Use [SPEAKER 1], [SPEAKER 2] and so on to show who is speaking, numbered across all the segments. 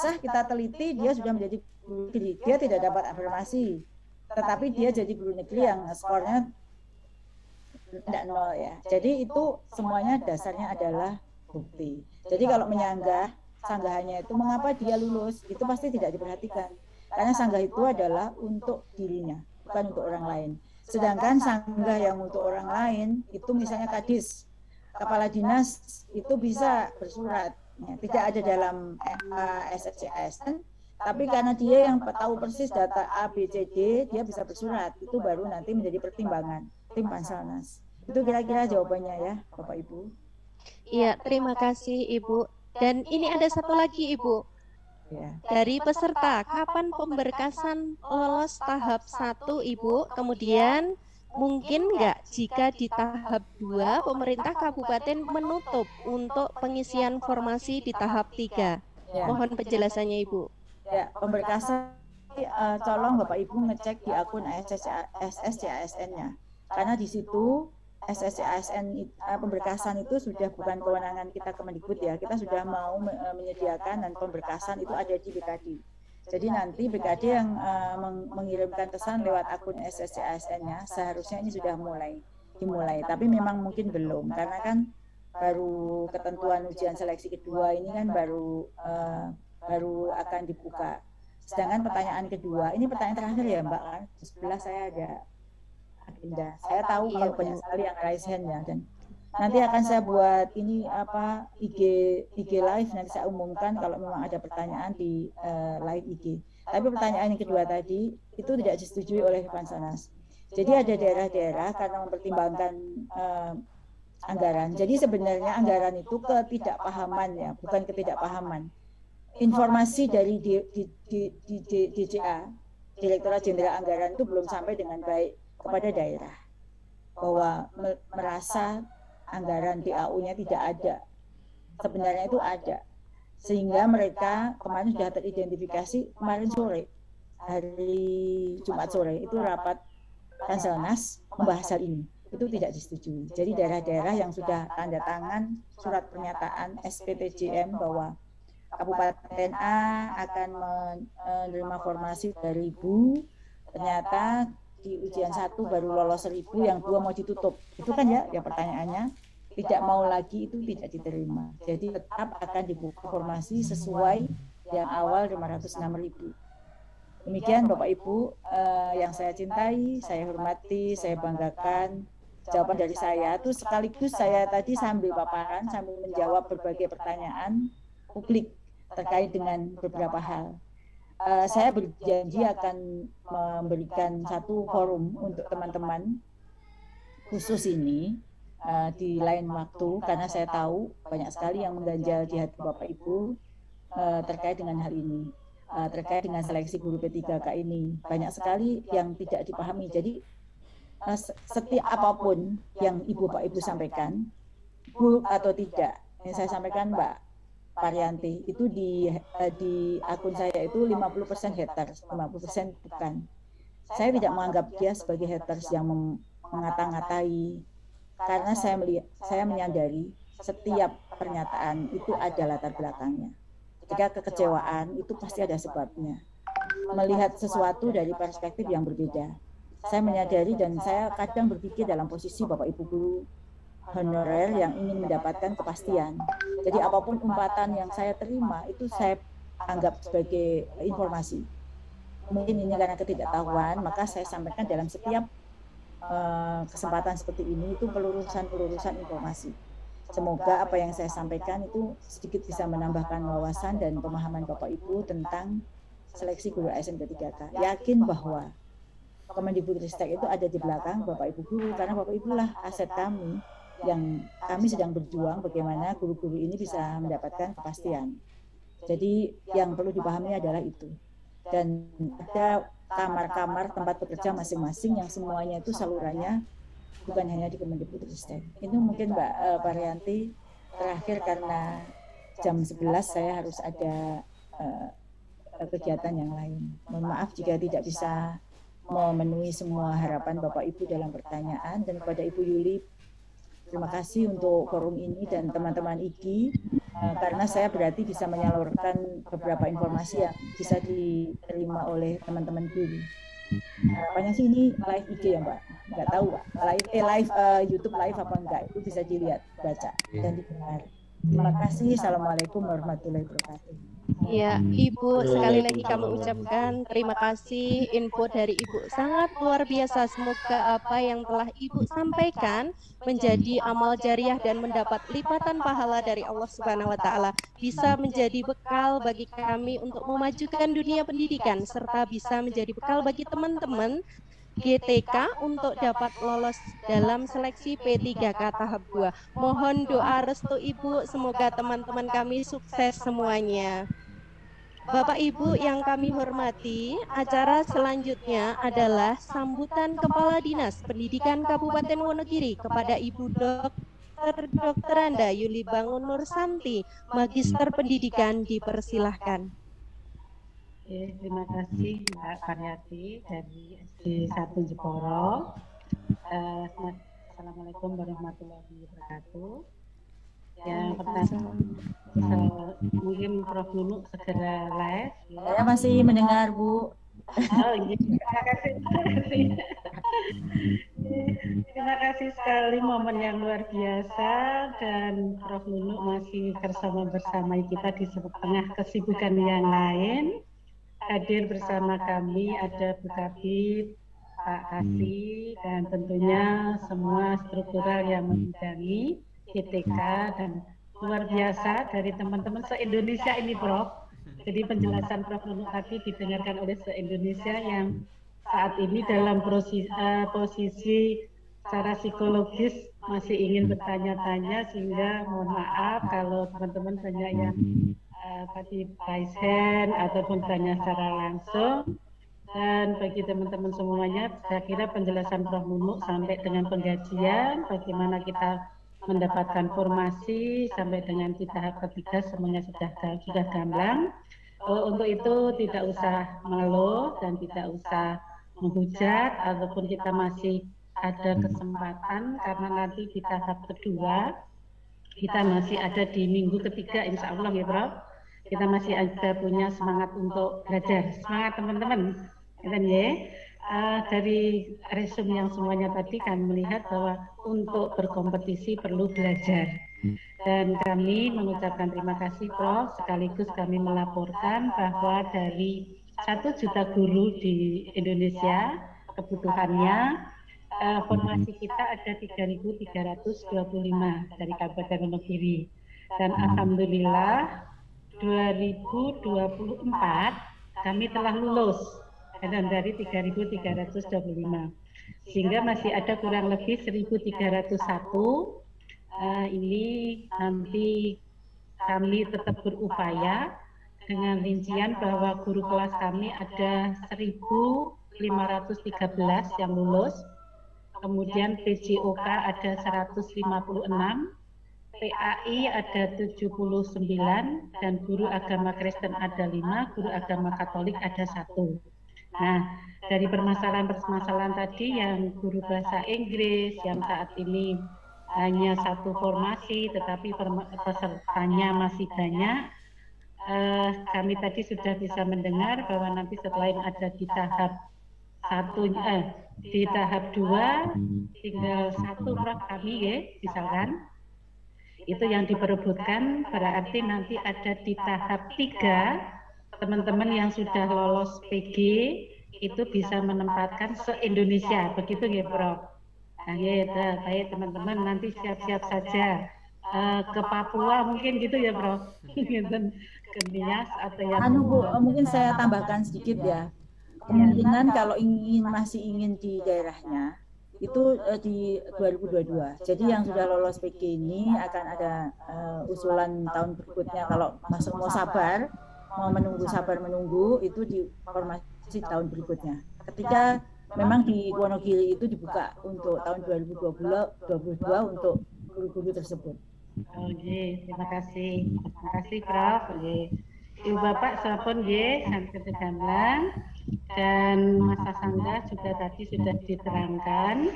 [SPEAKER 1] sah, kita teliti, dia sudah menjadi guru negeri, dia tidak dapat afirmasi, tetapi dia jadi guru negeri yang skornya tidak nol ya. Jadi itu semuanya dasarnya adalah bukti. Jadi kalau menyanggah sanggahannya itu mengapa dia lulus, itu pasti tidak diperhatikan. Karena sanggah itu adalah untuk dirinya, bukan untuk orang lain. Sedangkan sanggah yang untuk orang lain itu misalnya kadis, kepala dinas itu bisa bersurat, ya, tidak ada dalam SSCSN, tapi karena dia yang tahu persis data A, B, C, D, dia bisa bersurat. Itu baru nanti menjadi pertimbangan tim Panselnas. Itu kira-kira jawabannya ya, Bapak Ibu.
[SPEAKER 2] Iya, terima kasih Ibu. Dan ini ada satu lagi Ibu.
[SPEAKER 1] Ya.
[SPEAKER 2] Dari peserta, kapan pemberkasan lolos tahap 1 Ibu? Kemudian mungkin nggak jika di tahap 2 pemerintah kabupaten menutup untuk pengisian formasi di tahap 3?
[SPEAKER 1] Ya.
[SPEAKER 2] Mohon penjelasannya Ibu.
[SPEAKER 1] Ya, pemberkasan tolong Bapak Ibu ngecek di akun SSCASN-nya. Karena di situ SSCASN pemberkasan itu sudah bukan kewenangan kita Kemendikbud ya. Kita sudah mau menyediakan dan pemberkasan itu ada di BKD. Jadi nanti BKD yang mengirimkan pesan lewat akun SSCASN-nya seharusnya ini sudah dimulai. Tapi memang mungkin belum karena kan baru ketentuan ujian seleksi kedua ini kan baru akan dibuka. Sedangkan pertanyaan kedua, ini pertanyaan terakhir ya Mbak kan, sebelah saya ada agenda. Saya tahu kalau banyak sekali yang raise hand ya, dan nanti akan saya buat ini IG live, nanti saya umumkan kalau memang ada pertanyaan di live IG. Tapi pertanyaan yang kedua tadi itu tidak disetujui oleh Panselnas. Jadi ada daerah-daerah karena mempertimbangkan anggaran. Jadi sebenarnya anggaran itu ketidakpahaman ya, bukan ketidakpahaman. Informasi dari DJA, Direktorat Jenderal Anggaran itu belum sampai dengan baik kepada daerah bahwa merasa anggaran DAU-nya tidak ada. Sebenarnya itu ada. Sehingga mereka kemarin sudah teridentifikasi kemarin sore, hari Jumat sore itu rapat Panselnas membahas hal ini. Itu tidak disetujui. Jadi daerah-daerah yang sudah tanda tangan surat pernyataan SPPJM bahwa Kabupaten A akan menerima formasi 3.000, ternyata di ujian 1 baru lolos 1.000, yang 2 mau ditutup. Itu kan ya pertanyaannya, tidak mau lagi itu tidak diterima. Jadi tetap akan dibuka formasi sesuai yang awal 506.000. Demikian Bapak Ibu yang saya cintai, saya hormati, saya banggakan. Jawaban dari saya itu sekaligus saya tadi sambil paparan, sambil menjawab berbagai pertanyaan publik terkait dengan beberapa hal. Saya berjanji akan memberikan satu forum untuk teman-teman khusus ini di lain waktu, karena saya tahu banyak sekali yang mengganjal di hati Bapak Ibu terkait dengan hal ini, terkait dengan seleksi guru P3K ini. Banyak sekali yang tidak dipahami. Jadi setiap apapun yang Bapak Ibu sampaikan, buruk atau tidak, yang saya sampaikan Mbak Paryanti, itu di akun saya itu 50% haters, 50% bukan. Saya tidak menganggap dia sebagai haters yang mengata-ngatai, karena saya menyadari setiap pernyataan itu ada latar belakangnya. Ketika kekecewaan itu pasti ada sebabnya. Melihat sesuatu dari perspektif yang berbeda. Saya menyadari dan saya kadang berpikir dalam posisi Bapak Ibu guru honorer yang ingin mendapatkan kepastian. Jadi apapun umpatan yang saya terima itu saya anggap sebagai informasi. Mungkin ini karena ketidaktahuan, maka saya sampaikan dalam setiap kesempatan seperti ini itu pelurusan informasi. Semoga apa yang saya sampaikan itu sedikit bisa menambahkan wawasan dan pemahaman Bapak Ibu tentang seleksi guru ASN P3K. Yakin bahwa Kemendikbudristek itu ada di belakang Bapak Ibu guru, karena Bapak Ibu lah aset kami yang kami sedang berjuang bagaimana guru-guru ini bisa mendapatkan kepastian. Jadi yang perlu dipahami adalah itu. Dan ada kamar-kamar tempat bekerja masing-masing yang semuanya itu salurannya bukan hanya di Kemendikbudristek. Itu mungkin Mbak Paryanti terakhir, karena jam 11 saya harus ada kegiatan yang lain. Mohon maaf jika tidak bisa memenuhi semua harapan Bapak Ibu dalam pertanyaan, dan kepada Ibu Yuli Terima kasih untuk forum ini dan teman-teman IGI, karena saya berarti bisa menyalurkan beberapa informasi yang bisa diterima oleh teman-teman guru. Harapannya sih ini live IG ya Mbak, nggak tahu Pak, live YouTube live apa enggak, itu bisa dilihat, baca dan didengar. Terima kasih. Assalamualaikum warahmatullahi wabarakatuh.
[SPEAKER 2] Ya, Ibu, sekali lagi kami ucapkan terima kasih, info dari Ibu sangat luar biasa. Semoga apa yang telah Ibu sampaikan menjadi amal jariah dan mendapat lipatan pahala dari Allah Subhanahu wa taala, bisa menjadi bekal bagi kami untuk memajukan dunia pendidikan serta bisa menjadi bekal bagi teman-teman GTK untuk dapat lolos dalam seleksi P3K tahap 2. Mohon doa restu Ibu, semoga teman-teman kami sukses semuanya. Bapak Ibu yang kami hormati, acara selanjutnya adalah sambutan Kepala Dinas Pendidikan Kabupaten Wonogiri kepada Ibu Dr. Anda Yuli Bangun Nur Santi, Magister Pendidikan, dipersilahkan.
[SPEAKER 3] Oke, terima kasih Mbak Karyati dari SD 1 Jeporo. Assalamualaikum warahmatullahi wabarakatuh. Yang pertama, mungkin Prof. Nunu segera live.
[SPEAKER 1] Saya masih mendengar Bu.
[SPEAKER 3] Oh iya, terima kasih. Terima kasih sekali, momen yang luar biasa, dan Prof. Nunu masih bersama kita di tengah kesibukan yang lain. Hadir bersama kami ada Bu Kabid, Pak Kasih, dan tentunya semua struktural yang membidangi GTK, dan luar biasa dari teman-teman se-Indonesia ini Prof. Jadi penjelasan Prof. Nunu tadi didengarkan oleh se-Indonesia yang saat ini dalam posisi secara psikologis masih ingin bertanya-tanya, sehingga mohon maaf kalau teman-teman banyak yang tadi raise hand ataupun tanya secara langsung. Dan bagi teman-teman semuanya, saya kira penjelasan Prof. Nunu sampai dengan penggajian, bagaimana kita mendapatkan formasi sampai dengan di tahap ketiga semuanya sudah gamblang. Untuk itu tidak usah mengeluh dan tidak usah menghujat, ataupun kita masih ada kesempatan karena nanti di tahap kedua kita masih ada di minggu ketiga insya Allah ya Prof. Kita masih ada punya semangat untuk belajar. Semangat teman-teman. Dan ya, dari resume yang semuanya tadi kami melihat bahwa untuk berkompetisi perlu belajar. Dan kami mengucapkan terima kasih Prof. Sekaligus kami melaporkan bahwa dari 1 juta guru di Indonesia kebutuhannya, formasi kita ada 3.325 dari Kabupaten Wonogiri. Dan alhamdulillah 2024 kami telah lulus dan dari 3.325, sehingga masih ada kurang lebih 1.301. Ini nanti kami tetap berupaya dengan rincian bahwa guru kelas kami ada 1.513 yang lulus, kemudian PJOK ada 156, PAI ada 79, dan guru agama Kristen ada 5, guru agama Katolik ada 1. Nah, dari permasalahan-permasalahan tadi yang guru bahasa Inggris yang saat ini hanya 1 formasi, tetapi pesertanya masih banyak, kami tadi sudah bisa mendengar bahwa nanti setelah ada di tahap di tahap 2 tinggal 1 Prof kami ya, misalkan itu yang diperebutkan, berarti nanti ada di tahap 3 teman-teman yang sudah lolos PG itu bisa menempatkan se-Indonesia, begitu ya Prof. Nah ya, baik teman-teman, nanti siap-siap saja ke Papua mungkin gitu ya Prof. Ke Nias atau yang
[SPEAKER 1] Bu, mungkin saya tambahkan sedikit ya. Kemungkinan kalau masih ingin di daerahnya itu di 2022. Jadi yang sudah lolos PG ini akan ada usulan tahun berikutnya. Kalau mau sabar, mau sabar menunggu, itu di formasi tahun berikutnya. Ketika memang di Wonogiri itu dibuka untuk tahun 2022 untuk guru-guru tersebut.
[SPEAKER 3] Oke, terima kasih. Terima kasih Prof. Ibu Bapak sampun nggih sampai gamblang, dan Mas Sasanda juga tadi sudah diterangkan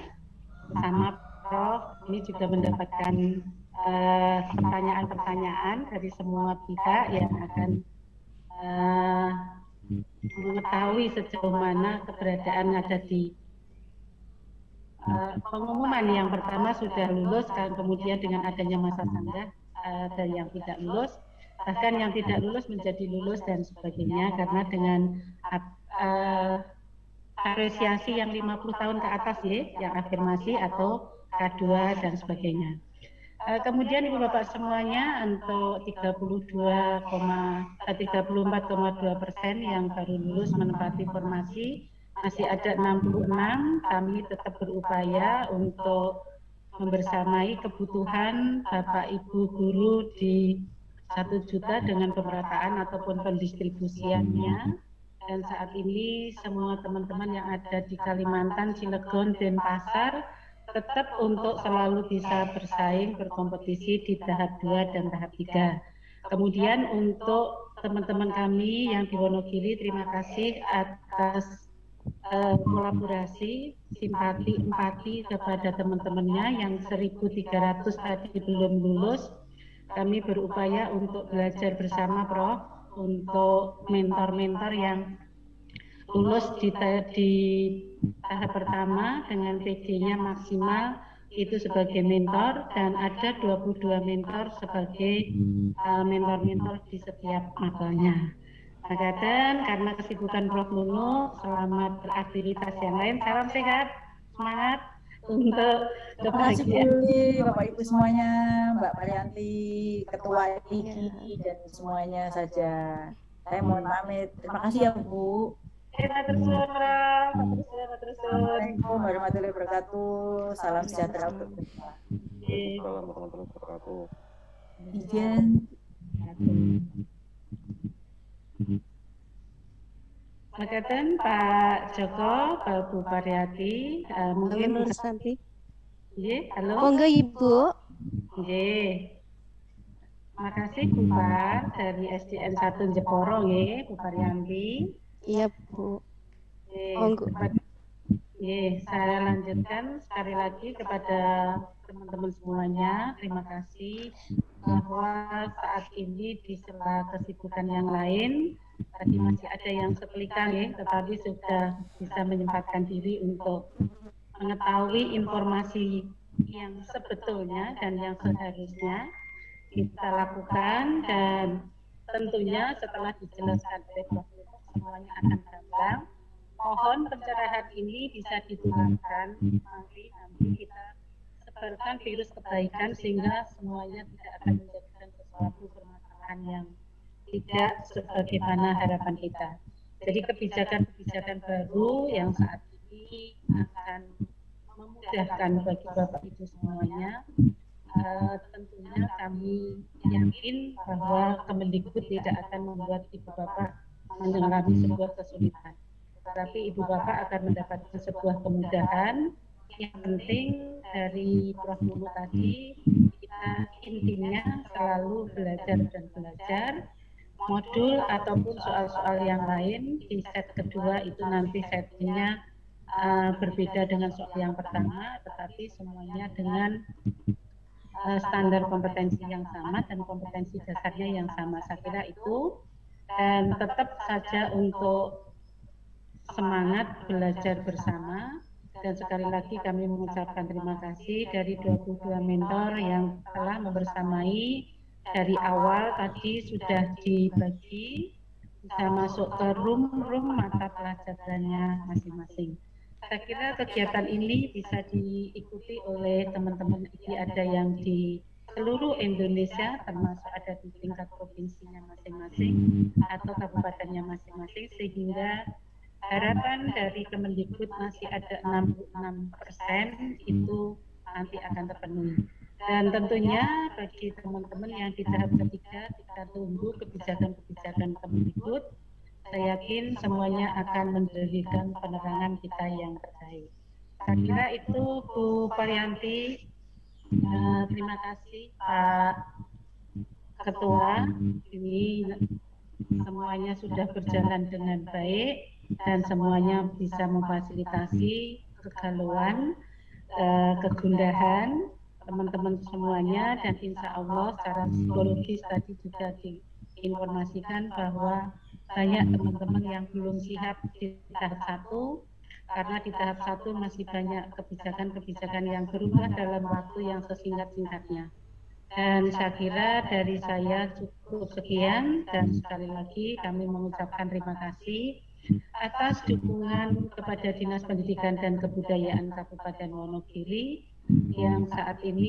[SPEAKER 3] bersama Prof, ini juga mendapatkan pertanyaan-pertanyaan dari semua pihak yang akan mengetahui sejauh mana keberadaan ada di pengumuman yang pertama sudah lulus, kemudian dengan adanya masa sanggah ada yang tidak lulus, bahkan yang tidak lulus menjadi lulus dan sebagainya, karena dengan apresiasi yang 50 tahun ke atas ya, yang afirmasi atau K2 dan sebagainya. Kemudian Ibu Bapak semuanya untuk 34,2% yang baru lulus menempati formasi, masih ada 66, kami tetap berupaya untuk membersamai kebutuhan Bapak Ibu guru di 1 juta dengan pemerataan ataupun pendistribusiannya. Dan saat ini semua teman-teman yang ada di Kalimantan, Cilegon, Denpasar tetap untuk selalu bisa bersaing, berkompetisi di tahap 2 dan tahap 3. Kemudian untuk teman-teman kami yang di Wonogiri, terima kasih atas kolaborasi, simpati, empati kepada teman-temannya yang 1.300 tadi belum lulus. Kami berupaya untuk belajar bersama Prof, untuk mentor-mentor yang lulus di tahap pertama dengan PG-nya maksimal itu sebagai mentor, dan ada 22 mentor sebagai mentor-mentor di setiap mapelnya. Dan karena kesibukan Prof Nunu, selamat beraktivitas yang lain. Salam sehat, semangat untuk kebahagiaan.
[SPEAKER 1] Terima kasih Bapak Ibu semuanya, Mbak Marianti, Ketua IKI dan semuanya saja. Saya mohon pamit. Terima kasih ya Bu. Assalamualaikum warahmatullahi wabarakatuh. Salam sejahtera untuk kita.
[SPEAKER 4] Salam warahmatullahi wabarakatuh.
[SPEAKER 1] Izin.
[SPEAKER 3] Makatan Pak Joko, Pak Bu Pariyati, mungkin
[SPEAKER 2] Nur Santi.
[SPEAKER 3] Halo.
[SPEAKER 2] Monggo Ibu.
[SPEAKER 3] Terima kasih Bu Par dari SDN 1 Jeporo Bu Pariyanti.
[SPEAKER 2] Iya Bu.
[SPEAKER 3] Monggo. Saya lanjutkan sekali lagi kepada teman-teman semuanya. Terima kasih bahwa saat ini di sela kesibukan yang lain tadi masih ada yang sepelikan tetapi sudah bisa menyempatkan diri untuk mengetahui informasi yang sebetulnya dan yang seharusnya kita lakukan, dan tentunya setelah dijelaskan oleh Prof. semuanya akan gampang. Mohon pencerahan ini bisa ditularkan nanti kita sebarkan virus kebaikan sehingga semuanya tidak akan menjadikan sesuatu permasalahan yang tidak sebagaimana harapan kita. Jadi kebijakan-kebijakan baru yang saat ini akan memudahkan bagi Bapak Ibu semuanya. Tentunya kami yakin bahwa Kemendikbud tidak akan membuat Ibu Bapak mengalami sebuah kesulitan, tetapi Ibu Bapak akan mendapatkan sebuah kemudahan. Yang penting dari Prof. Nunu tadi, kita intinya selalu belajar dan belajar. Modul ataupun soal-soal yang lain di set kedua itu nanti settingnya berbeda dengan soal yang pertama, tetapi semuanya dengan standar kompetensi yang sama dan kompetensi dasarnya yang sama. Saya kira itu, dan tetap saja untuk semangat belajar bersama. Dan sekali lagi kami mengucapkan terima kasih dari 22 mentor yang telah membersamai dari awal. Tadi sudah dibagi, bisa masuk ke room mata pelajarannya masing-masing. Saya kira kegiatan ini bisa diikuti oleh teman-teman ini, ada yang di seluruh Indonesia, termasuk ada di tingkat provinsinya masing-masing atau kabupatennya masing-masing, sehingga harapan dari Kemendikbud masih ada 66% itu nanti akan terpenuhi. Dan tentunya bagi teman-teman yang di tahap ketiga, kita tunggu kebijakan-kebijakan Kemendikbud. Saya yakin semuanya akan memberikan penerangan kita yang terbaik. Saya kira itu Bu Pariyanti. Terima kasih Pak Ketua. Ini semuanya sudah berjalan dengan baik dan semuanya bisa memfasilitasi kegalauan. kegundahan teman-teman semuanya, dan insya Allah secara psikologis tadi juga diinformasikan bahwa banyak teman-teman yang belum siap di tahap 1, karena di tahap 1 masih banyak kebijakan-kebijakan yang berubah dalam waktu yang sesingkat-singkatnya. Dan saya kira dari saya cukup sekian, dan sekali lagi kami mengucapkan terima kasih atas dukungan kepada Dinas Pendidikan dan Kebudayaan Kabupaten Wonogiri yang saat ini